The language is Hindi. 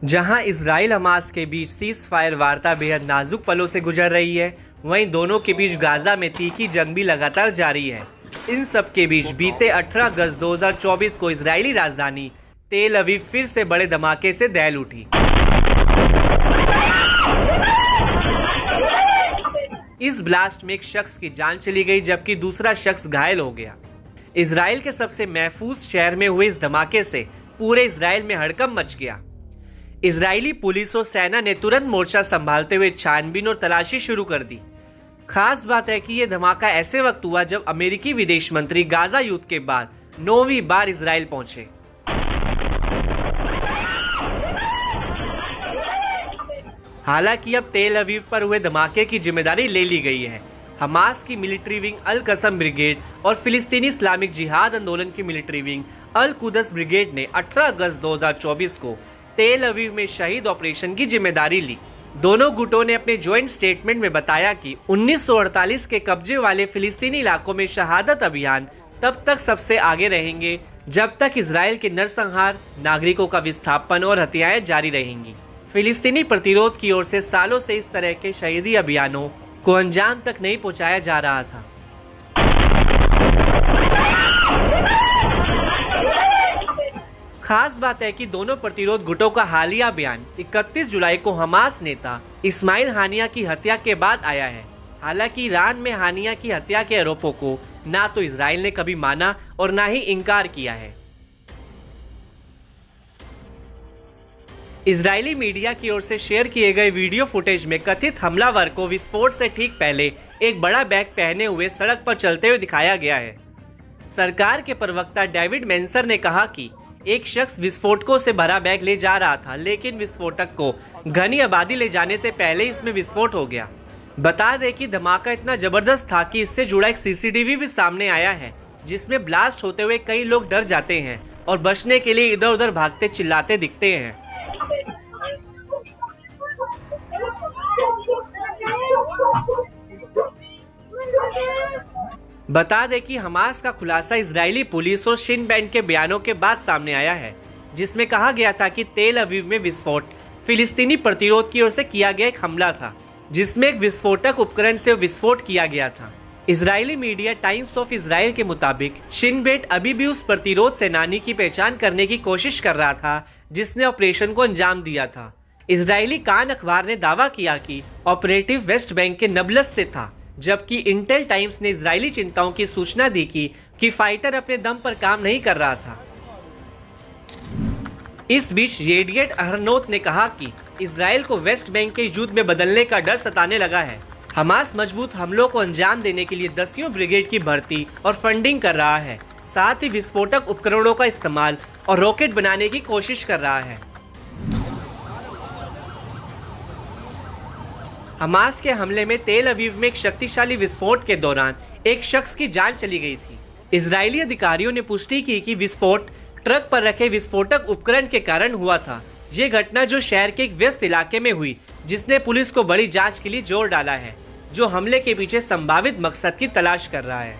जहां इजराइल हमास के बीच सीज फायर वार्ता बेहद नाजुक पलों से गुजर रही है, वहीं दोनों के बीच गाजा में तीखी जंग भी लगातार जारी है। इन सब के बीच बीते 18 अगस्त 2024 को इजरायली राजधानी तेल अवीव फिर से बड़े धमाके से दहल उठी। इस ब्लास्ट में एक शख्स की जान चली गई जबकि दूसरा शख्स घायल हो गया। इजराइल के सबसे महफूज शहर में हुए इस धमाके से पूरे इजराइल में हड़कंप मच गया। इजरायली पुलिस और सेना ने तुरंत मोर्चा संभालते हुए छानबीन और तलाशी शुरू कर दी। खास बात है कि यह धमाका ऐसे वक्त हुआ जब अमेरिकी विदेश मंत्री गाजा युद्ध के बाद 9वीं बार इजराइल पहुंचे। हालांकि अब तेल अवीव पर हुए धमाके की जिम्मेदारी ले ली गई है। हमास की मिलिट्री विंग अल कसम ब्रिगेड और फिलिस्तीनी इस्लामिक जिहाद आंदोलन की मिलिट्री विंग अल कुदस ब्रिगेड ने 18 अगस्त 2024 को तेल अवीव में शहीद ऑपरेशन की जिम्मेदारी ली। दोनों गुटों ने अपने ज्वाइंट स्टेटमेंट में बताया कि 1948 के कब्जे वाले फिलिस्तीनी इलाकों में शहादत अभियान तब तक सबसे आगे रहेंगे जब तक इजराइल के नरसंहार, नागरिकों का विस्थापन और हत्याएं जारी रहेंगी। फिलिस्तीनी प्रतिरोध की ओर से सालों से इस तरह के शहीदी अभियानों को अंजाम तक नहीं पहुंचाया जा रहा था। खास बात है कि दोनों प्रतिरोध गुटों का हालिया बयान 31 जुलाई को हमास नेता इस्माइल हानिया की हत्या के बाद आया है। हालांकि ईरान में हानिया की हत्या के आरोपों को ना तो इजराइल ने कभी माना और ना ही इनकार किया है। इजरायली मीडिया की ओर से शेयर किए गए वीडियो फुटेज में कथित हमलावर को विस्फोट से ठीक पहले एक बड़ा बैग पहने हुए सड़क पर चलते हुए दिखाया गया है। सरकार के प्रवक्ता डेविड मेंसर ने कहा कि एक शख्स विस्फोटकों से भरा बैग ले जा रहा था, लेकिन विस्फोटक को घनी आबादी ले जाने से पहले इसमें विस्फोट हो गया। बता दें कि धमाका इतना जबरदस्त था कि इससे जुड़ा एक सीसीटीवी भी सामने आया है, जिसमें ब्लास्ट होते हुए कई लोग डर जाते हैं और बचने के लिए इधर उधर भागते चिल्लाते दिखते हैं। बता दें कि हमास का खुलासा इजरायली पुलिस और शिन बेट के बयानों के बाद सामने आया है, जिसमें कहा गया था कि तेल अवीव में विस्फोट फिलिस्तीनी प्रतिरोध की ओर से किया गया एक हमला था, जिसमें एक विस्फोटक उपकरण से विस्फोट किया गया था। Israeli media times of Israel के मुताबिक शिन बेट अभी भी उस प्रतिरोध सेनानी की पहचान करने की कोशिश कर रहा था जिसने ऑपरेशन को अंजाम दिया था। इजरायली कान अखबार ने दावा किया कि ऑपरेटिव वेस्ट बैंक के नबलस से था, जबकि इंटेल टाइम्स ने इजरायली चिंताओं की सूचना दी कि फाइटर अपने दम पर काम नहीं कर रहा था। इस बीच येडिएट अहरनोत ने कहा कि इजराइल को वेस्ट बैंक के युद्ध में बदलने का डर सताने लगा है। हमास मजबूत हमलों को अंजाम देने के लिए 10वीं ब्रिगेड की भर्ती और फंडिंग कर रहा है, साथ ही विस्फोटक उपकरणों का इस्तेमाल और रॉकेट बनाने की कोशिश कर रहा है। हमास के हमले में तेल अवीव में एक शक्तिशाली विस्फोट के दौरान एक शख्स की जान चली गई थी। इजरायली अधिकारियों ने पुष्टि की कि विस्फोट ट्रक पर रखे विस्फोटक उपकरण के कारण हुआ था। ये घटना जो शहर के एक व्यस्त इलाके में हुई, जिसने पुलिस को बड़ी जांच के लिए जोर डाला है, जो हमले के पीछे संभावित मकसद की तलाश कर रहा है।